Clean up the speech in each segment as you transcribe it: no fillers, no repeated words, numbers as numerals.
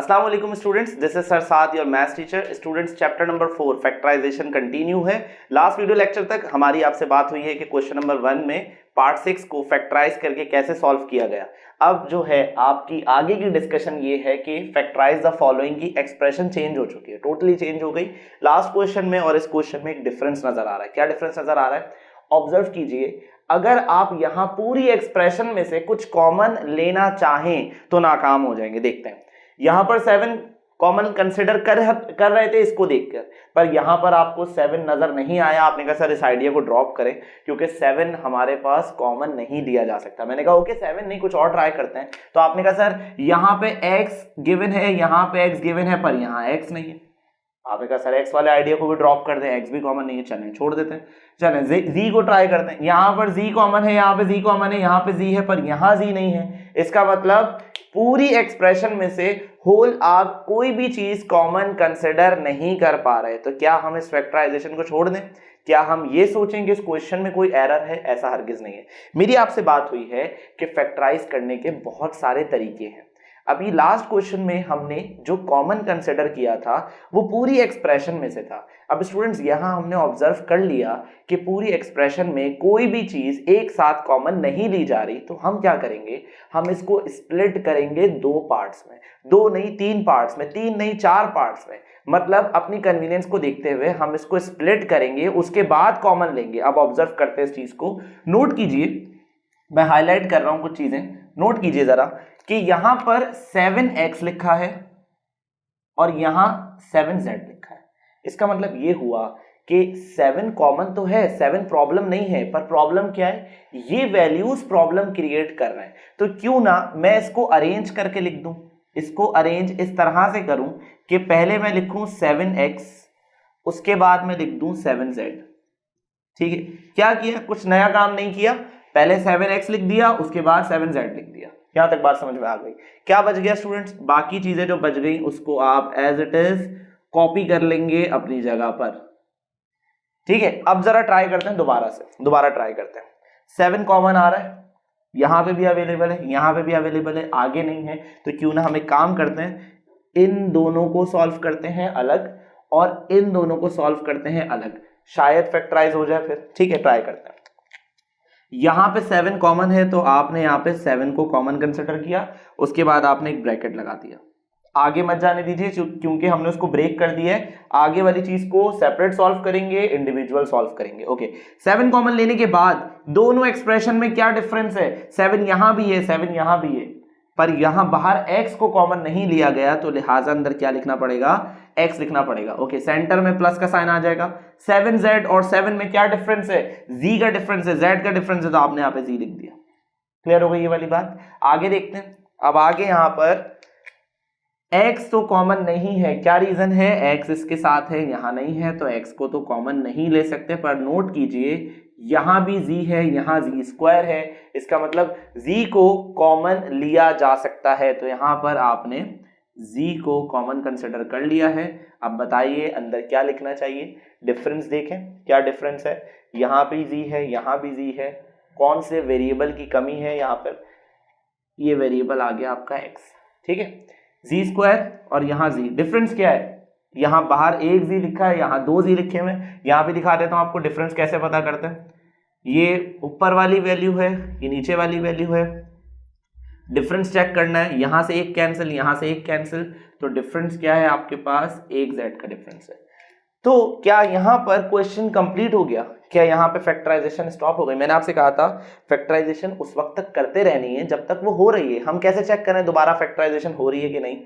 अस्सलाम वालेकुम students, this is sir Saad your maths teacher. Students, chapter number 4 factorisation continue है। Last video lecture तक हमारी आपसे बात हुई है कि क्वेश्चन नंबर 1 में पार्ट 6 को फैक्टराइज करके कैसे सॉल्व किया गया। अब जो है आपकी आगे की डिस्कशन ये है कि फैक्टराइज द फॉलोइंग की एक्सप्रेशन चेंज हो चुकी है, टोटली चेंज हो गई। लास्ट क्वेश्चन में और इस क्वेश्चन में एक डिफरेंस नजर आ रहा है। क्या डिफरेंस नजर आ रहा है? ऑब्जर्व कीजिए, अगर आप यहां पूरी एक्सप्रेशन में से कुछ कॉमन लेना चाहें तो नाकाम हो जाएंगे। देखते हैं, यहां पर 7 कॉमन कंसिडर कर रहे थे इसको देखकर, पर यहां पर आपको 7 नजर नहीं आया। आपने कहा सर इस आइडिया को ड्रॉप करें क्योंकि 7 हमारे पास कॉमन नहीं लिया जा सकता। मैंने कहा ओके 7 नहीं, कुछ और ट्राई करते हैं। तो आपने कहा सर यहां पे x गिवन है, यहां पे x गिवन है, पर यहां x नहीं है। आपने कहा सर x वाले आइडिया को भी ड्रॉप कर दें, x भी कॉमन नहीं है, चलें छोड़ देते हैं। चलें z को ट्राई करते हैं। यहां पर z कॉमन है, यहां पे z कॉमन है, यहां पे z है, पर यहां z नहीं है। इसका मतलब पूरी एक्सप्रेशन में से होल आप कोई भी चीज कॉमन कंसिडर नहीं कर पा रहे। तो क्या हम इस फैक्टराइजेशन को छोड़ दें? क्या हम ये सोचें कि इस क्वेश्चन में कोई एरर है? ऐसा हरगिज नहीं है। मेरी आपसे बात हुई है कि फैक्टराइज करने के बहुत सारे तरीके हैं। अभी लास्ट क्वेश्चन में हमने जो कॉमन कंसिडर किया था वो पूरी एक्सप्रेशन में से था। अब स्टूडेंट्स यहां हमने ऑब्जर्व कर लिया कि पूरी एक्सप्रेशन में कोई भी चीज एक साथ कॉमन नहीं ली जा रही। तो हम क्या करेंगे, हम इसको स्प्लिट करेंगे 2 पार्ट्स में, 2 नहीं 3 पार्ट्स में, 3 नहीं 4 पार्ट्स में। मतलब अपनी कन्वीनियंस को देखते हुए हम इसको स्प्लिट करेंगे, उसके बाद कॉमन लेंगे। अब ऑब्जर्व करते हैं इस चीज को, नोट कीजिए, मैं हाईलाइट कर रहा हूं कुछ चीजें, नोट कीजिए जरा कि यहां पर 7x लिखा है और यहां 7z लिखा है। इसका मतलब ये हुआ कि 7 कॉमन तो है, 7 प्रॉब्लम नहीं है, पर प्रॉब्लम क्या है, ये वैल्यूज प्रॉब्लम क्रिएट कर रहे हैं। तो क्यों ना मैं इसको अरेंज करके लिख दूं, इसको अरेंज इस तरह से करूं कि पहले मैं लिखूं 7x, उसके बाद मैं लिख दूं 7z। ठीक है, क्या किया, कुछ नया काम नहीं किया, पहले 7x लिख दिया, उसके बाद 7z लिख दिया। यहां तक बात समझ में आ गई? क्या बच गया स्टूडेंट्स? बाकी चीजें जो बच गई उसको आप एज इट इज कॉपी कर लेंगे अपनी जगह पर। ठीक है, अब जरा ट्राई करते हैं, दोबारा ट्राई करते हैं। 7 कॉमन आ रहा है, यहां पे भी अवेलेबल है, यहां पे भी अवेलेबल है, आगे नहीं है। तो क्यों ना हम एक काम करते हैं, इन दोनों को सॉल्व करते हैं अलग और इन दोनों को सॉल्व करते हैं अलग, शायद फैक्टराइज हो जाए फिर। ठीक है, ट्राई करते हैं। यहां पे 7 कॉमन है तो आपने यहां पे 7 को कॉमन कंसिडर किया, उसके बाद आपने एक ब्रैकेट लगा दिया। आगे मत जाने दीजिए क्योंकि हमने उसको ब्रेक कर दिया है। आगे वाली चीज को सेपरेट सॉल्व करेंगे, इंडिविजुअल सॉल्व करेंगे। ओके, 7 कॉमन लेने के बाद दोनों एक्सप्रेशन में क्या डिफरेंस है, 7 यहां भी है, 7 यहां भी है, पर यहां बाहर x को कॉमन नहीं लिया गया, तो लिहाजा अंदर क्या लिखना पड़ेगा, x लिखना पड़ेगा। ओके, सेंटर में प्लस का साइन आ जाएगा। 7z और 7 में क्या डिफरेंस है, z का डिफरेंस है, z का डिफरेंस है, तो आपने यहां पे z लिख दिया। क्लियर हो गई ये वाली बात? आगे देखते हैं। अब आगे यहां पर x तो कॉमन नहीं है, क्या रीजन है, x इसके साथ है, यहां नहीं है, तो x को तो कॉमन नहीं ले सकते। पर नोट कीजिए यहां भी z है, यहां z स्क्वायर है, इसका मतलब z को कॉमन लिया जा सकता है। तो यहां पर आपने z को कॉमन कंसिडर कर लिया है। अब बताइए अंदर क्या लिखना चाहिए, डिफरेंस देखें क्या डिफरेंस है। यहां भी z है, यहां भी z है, कौन से वेरिएबल की कमी है यहां पर, ये वेरिएबल आ गया आपका x। ठीक है, z स्क्वायर और यहां z, डिफरेंस क्या है, यहां बाहर एक z लिखा है, यहां 2 z लिखे हुए। यहां पे दिखा देता हूं आपको डिफरेंस कैसे पता करते हैं। ये ऊपर वाली वैल्यू है, ये नीचे वाली वैल्यू है, डिफरेंस चेक करना है। यहां से एक कैंसिल, यहां से एक कैंसिल, तो डिफरेंस क्या है आपके पास, एक z का डिफरेंस है। तो क्या यहां पर क्वेश्चन कंप्लीट हो गया? क्या यहां पे फैक्टराइजेशन स्टॉप हो गई? मैंने आपसे कहा था फैक्टराइजेशन उस वक्त तक करते रहनी है जब तक वो हो रही है। हम कैसे चेक करें दोबारा फैक्टराइजेशन हो रही है कि नहीं?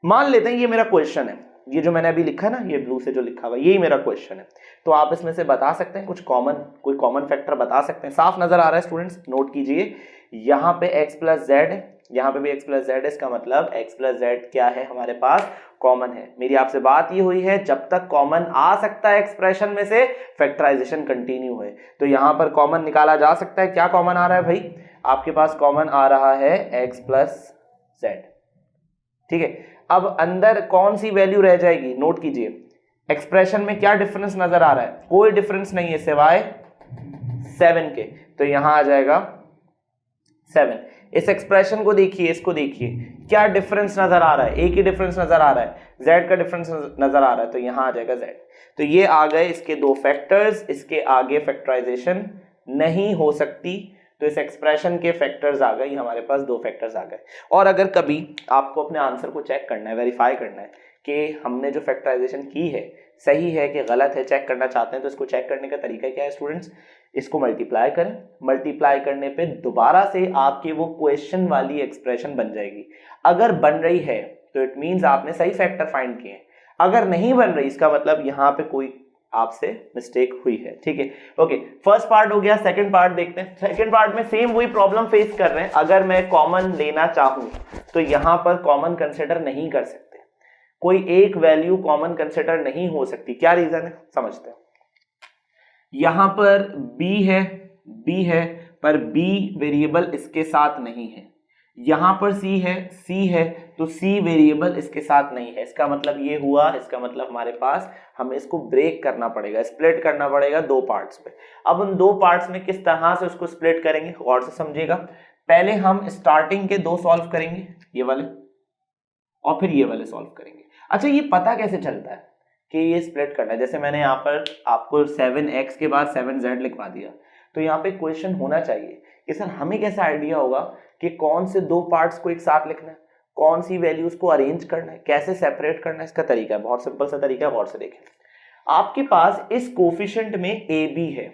मान लेते हैं ये मेरा क्वेश्चन है, ये जो मैंने अभी लिखा है ना, ये ब्लू से जो लिखा हुआ है, यही मेरा क्वेश्चन है। तो आप इसमें से बता सकते हैं कुछ कोई कॉमन फैक्टर बता सकते हैं? साफ नजर आ रहा है स्टूडेंट्स, नोट कीजिए, यहां पे x प्लस जेड है, यहां पे भी x प्लस जेड है, इसका मतलब x प्लस जेड क्या है हमारे पास, कॉमन है। मेरी आपसे बात ये हुई है जब तक कॉमन आ सकता है एक्सप्रेशन में से फैक्टराइजेशन कंटिन्यू है। तो यहां पर कॉमन निकाला जा सकता है। क्या कॉमन आ रहा है भाई, आपके पास कॉमन आ रहा है x प्लस जेड। ठीक है, अब अंदर कौन सी वैल्यू रह जाएगी, नोट कीजिए, एक्सप्रेशन में क्या डिफरेंस नजर आ रहा है, कोई डिफरेंस नहीं है सिवाय 7 के। तो यहां आ जाएगा 7। इस एक्सप्रेशन को देखिए, इसको देखिए, क्या डिफरेंस नजर आ रहा है, एक ही डिफरेंस नजर आ रहा है, z का डिफरेंस नजर आ रहा है, तो यहां आ जाएगा z। तो ये आ गए इसके दो फैक्टर्स, इसके आगे फैक्टराइजेशन नहीं हो सकती, तो इस एक्सप्रेशन के फैक्टर्स आ गए, हमारे पास दो फैक्टर्स आ गए। और अगर कभी आपको अपने आंसर को चेक करना है, वेरीफाई करना है कि हमने जो फैक्टराइजेशन की है सही है कि गलत है, चेक करना चाहते हैं, तो इसको चेक करने का तरीका क्या है स्टूडेंट्स, इसको मल्टीप्लाई करें, मल्टीप्लाई करने पे दोबारा से आपकी वो क्वेश्चन वाली एक्सप्रेशन बन जाएगी। अगर बन रही है तो इट मींस आपने सही फैक्टर फाइंड किए, अगर नहीं बन रही इसका मतलब यहाँ पे कोई आपसे मिस्टेक हुई है, ठीक है। ओके, फर्स्ट पार्ट हो गया, सेकंड पार्ट देखते हैं। सेकंड पार्ट में सेम वही प्रॉब्लम फेस कर रहे हैं, अगर मैं कॉमन लेना चाहूं तो यहां पर कॉमन कंसिडर नहीं कर सकते, कोई एक वैल्यू कॉमन कंसिडर नहीं हो सकती। क्या रीजन है समझते हैं। यहां पर b है पर b वेरिएबल इसके साथ नहीं है, यहां पर c है तो c वेरिएबल इसके साथ नहीं है। इसका मतलब ये हुआ, इसका मतलब हमारे पास हमें इसको ब्रेक करना पड़ेगा, स्प्लिट करना पड़ेगा दो पार्ट्स में। अब उन दो पार्ट्स में किस तरह से उसको स्प्लिट करेंगे गौर से समझिएगा। पहले हम स्टार्टिंग के दो सॉल्व करेंगे, ये वाले, और फिर ये वाले सॉल्व करेंगे। अच्छा, ये पता कैसे चलता है कि ये स्प्लिट करना है? जैसे मैंने यहाँ पर आपको 7x के बाद 7z लिखवा दिया, तो यहाँ पे क्वेश्चन होना चाहिए कि सर हमें कैसा आइडिया होगा कि कौन से दो पार्ट्स को एक साथ लिखना है, कौन सी वैल्यूज को अरेंज करना है, कैसे सेपरेट करना है। इसका तरीका है, बहुत सिंपल सा तरीका है, गौर से देखें। आपके पास इस कोफिशिएंट में ए बी है,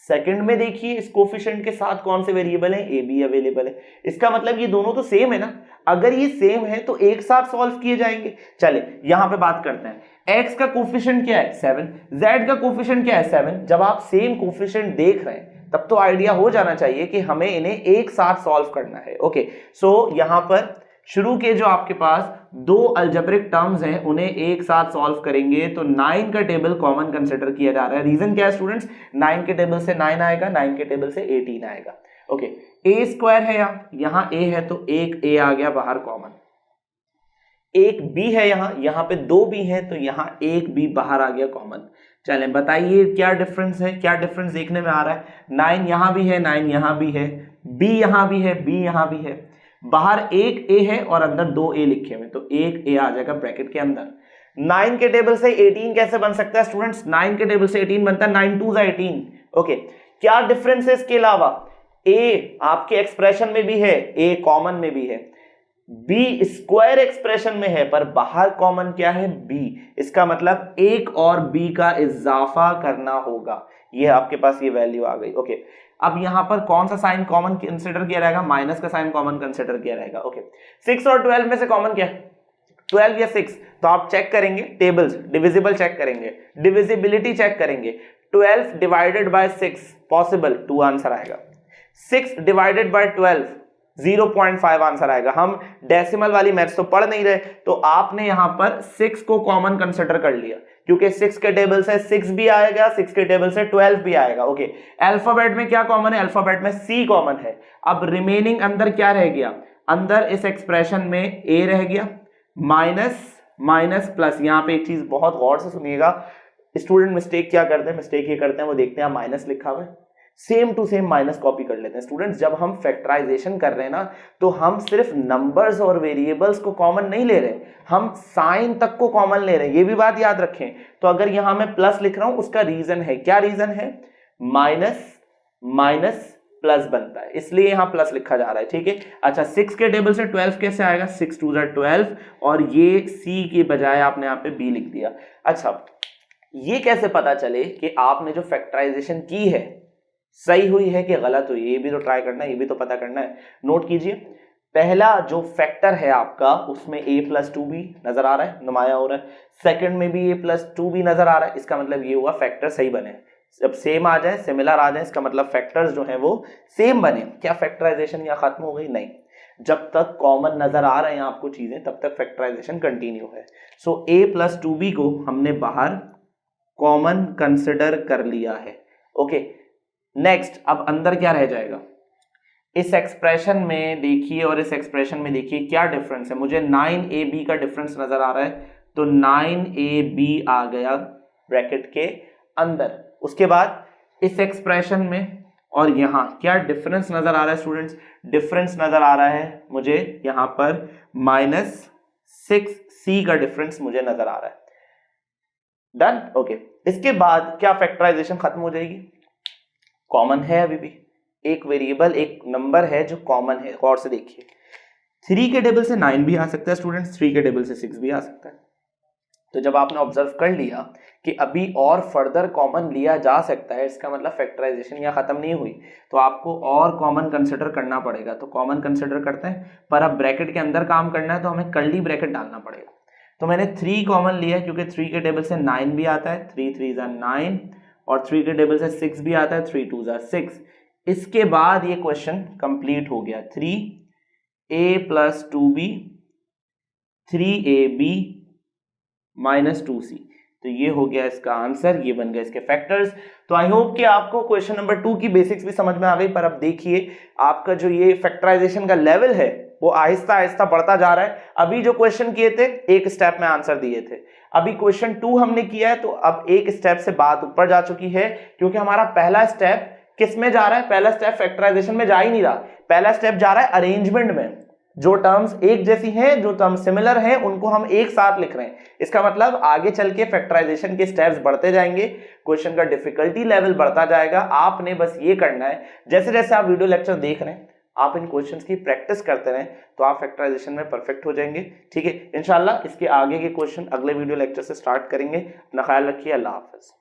सेकंड में देखिए इस कोफिशिएंट के साथ कौन से वेरिएबल है, ए बी अवेलेबल है। इसका मतलब ये दोनों तो सेम है ना, अगर ये सेम है तो एक साथ सॉल्व किए जाएंगे। चले यहां पे बात करते हैं, x का कोफिशिएंट क्या है 7, z का कोफिशिएंट क्या है 7। जब आप सेम कोफिशिएंट देख रहे हैं तब तो आइडिया हो जाना चाहिए कि हमें इन्हें एक साथ सॉल्व करना है। ओके, सो यहां पर शुरू के जो आपके पास दो अलजेब्रिक टर्म्स हैं उन्हें एक साथ सॉल्व करेंगे, तो 9 का टेबल कॉमन कंसीडर किया जा रहा है। रीजन क्या है स्टूडेंट्स, 9 के टेबल से 9 आएगा, 9 के टेबल से 18 आएगा। ओके, ए स्क्वायर है यहाँ ए है तो एक ए आ गया बाहर कॉमन, एक बी है यहाँ पे दो बी है तो यहाँ एक बी बाहर आ गया कॉमन। चलें बताइए क्या डिफरेंस है, क्या डिफरेंस देखने में आ रहा है। 9 यहां भी है, 9 यहां भी है, बी यहां भी है, बी यहां भी है, बाहर एक ए है और अंदर दो ए लिखे हुए, तो एक ए आ जाएगा ब्रैकेट के अंदर। 9 के टेबल से 18 कैसे बन सकता है स्टूडेंट्स, 9 के टेबल से 18 बनता है, 9 2 18। ओके, क्या डिफरेंस है इसके अलावा, ए आपके एक्सप्रेशन में भी है, ए कॉमन में भी है, बी स्क्वायर एक्सप्रेशन में है पर बाहर कॉमन क्या है बी। इसका मतलब एक और बी का इजाफा करना होगा, ये आपके पास ये वैल्यू आ गई। ओके, अब यहां पर कौन सा साइन कॉमन कंसीडर किया रहेगा, माइनस का साइन कॉमन कंसीडर किया रहेगा। ओके, 6 और 12 में से कॉमन क्या है, 12 या 6, तो आप चेक करेंगे टेबल्स, डिविजिबल चेक करेंगे, डिविजिबिलिटी चेक करेंगे। 12 डिवाइडेड बाय 6 पॉसिबल, 2 आंसर आएगा। 6 डिवाइडेड बाय 12 0.5 आंसर आएगा। हम डेसिमल वाली मैथ्स तो पढ़ नहीं रहे, तो आपने यहां पर 6 को कॉमन कंसीडर कर लिया, क्योंकि 6 के टेबल से 6 भी आएगा, 6 के टेबल से 12 भी आएगा। ओके, अल्फाबेट में क्या कॉमन है, अल्फाबेट में सी कॉमन है। अब रिमेनिंग अंदर क्या रह गया, अंदर इस एक्सप्रेशन में ए रह गया, माइनस माइनस प्लस। यहां पे एक चीज बहुत गौर से सुनिएगा, स्टूडेंट मिस्टेक क्या करते हैं, मिस्टेक ये करते हैं वो देखते हैं माइनस लिखा हुआ है, same to same minus copy कर लेते हैं। स्टूडेंट्स, जब हम फैक्टराइजेशन कर रहे हैं ना, तो हम सिर्फ नंबर्स और वेरिएबल्स को कॉमन नहीं ले रहे, हम साइन तक को कॉमन ले रहे हैं, ये भी बात याद रखें। तो अगर यहां मैं प्लस लिख रहा हूं, उसका रीजन है, क्या रीजन है, माइनस माइनस प्लस बनता है, इसलिए यहां प्लस लिखा जा रहा है। ठीक है, अच्छा 6 के टेबल से 12 कैसे आएगा, 6 2 12, और ये सी के बजाय आपने यहां पे बी लिख दिया। अच्छा, ये कैसे पता चले कि आपने जो फैक्टराइजेशन की है सही हुई है कि गलत हुई, ये भी तो ट्राई करना है, ये भी तो पता करना है। नोट कीजिए, पहला जो फैक्टर है आपका उसमें a + 2b नजर आ रहा है, नुमाया हो रहा है। सेकंड में भी a + 2b नजर आ रहा है, इसका मतलब ये हुआ फैक्टर सही बने। जब सेम आ जाए, सिमिलर आ जाए, इसका मतलब फैक्टर्स जो हैं वो सेम बने। क्या फैक्टराइजेशन या खत्म हो गई, नहीं, जब तक कॉमन नजर आ रहे हैं आपको चीजें तब तक फैक्टराइजेशन कंटिन्यू है। सो a + 2b को हमने बाहर कॉमन कंसिडर कर लिया है। ओके, नेक्स्ट, अब अंदर क्या रह जाएगा, इस एक्सप्रेशन में देखिए और इस एक्सप्रेशन में देखिए क्या डिफरेंस है। मुझे 9ab का डिफरेंस नजर आ रहा है, तो 9ab आ गया ब्रैकेट के अंदर। उसके बाद इस एक्सप्रेशन में और यहाँ क्या डिफरेंस नजर आ रहा है स्टूडेंट्स? डिफरेंस नजर आ रहा है मुझे यहाँ पर -6c का डिफरेंस मुझे नजर आ रहा है। Done, okay. इसके बाद क्या फैक्टराइजेशन खत्म हो जाएगी? कॉमन है अभी भी एक वेरिएबल, एक नंबर है जो कॉमन है। गौर से देखिए, 3 के टेबल से 9 भी आ सकता है स्टूडेंट्स, 3 के टेबल से 6 भी आ सकता है। तो जब आपने ऑब्जर्व कर लिया कि अभी और फर्दर कॉमन लिया जा सकता है, इसका मतलब फैक्टराइजेशन यहाँ खत्म नहीं हुई, तो आपको और कॉमन कंसिडर करना पड़ेगा। तो कॉमन कंसिडर करते हैं, पर अब ब्रैकेट के अंदर काम करना है तो हमें कर्ली ब्रैकेट डालना पड़ेगा। तो मैंने 3 कॉमन लिया क्योंकि 3 के टेबल से 9 भी आता है, 3 3 9, और 3 के टेबल से 6 भी आता है, 3 2 6। इसके बाद ये क्वेश्चन कंप्लीट हो गया। 3a + 2b 3ab -2c, तो ये हो गया इसका आंसर, ये बन गए इसके फैक्टर्स। तो आई होप कि आपको क्वेश्चन नंबर 2 की बेसिक्स भी समझ में आ गई। पर अब देखिए आपका जो ये फैक्टराइजेशन का लेवल है वो आहिस्ता आहिस्ता बढ़ता जा रहा है। अभी जो क्वेश्चन किए थे एक स्टेप में आंसर दिए थे, अभी क्वेश्चन 2 हमने किया है, तो अब एक स्टेप से बात ऊपर जा चुकी है, क्योंकि हमारा पहला स्टेप किस में जा रहा है? पहला स्टेप फैक्टराइजेशन में जा ही नहीं रहा, पहला स्टेप जा रहा है अरेंजमेंट में। जो टर्म्स एक जैसी हैं, जो टर्म्स सिमिलर हैं, उनको हम एक साथ लिख रहे हैं। इसका मतलब आगे चल के फैक्टराइजेशन के स्टेप्स बढ़ते जाएंगे, क्वेश्चन का डिफिकल्टी लेवल बढ़ता जाएगा। आपने बस ये करना है, जैसे जैसे आप वीडियो लेक्चर देख रहे हैं, आप इन क्वेश्चंस की प्रैक्टिस करते रहें, तो आप फैक्टराइजेशन में परफेक्ट हो जाएंगे। ठीक है, इंशाल्लाह इसके आगे के क्वेश्चन अगले वीडियो लेक्चर से स्टार्ट करेंगे। अपना ख्याल रखिए, अल्लाह हाफिज।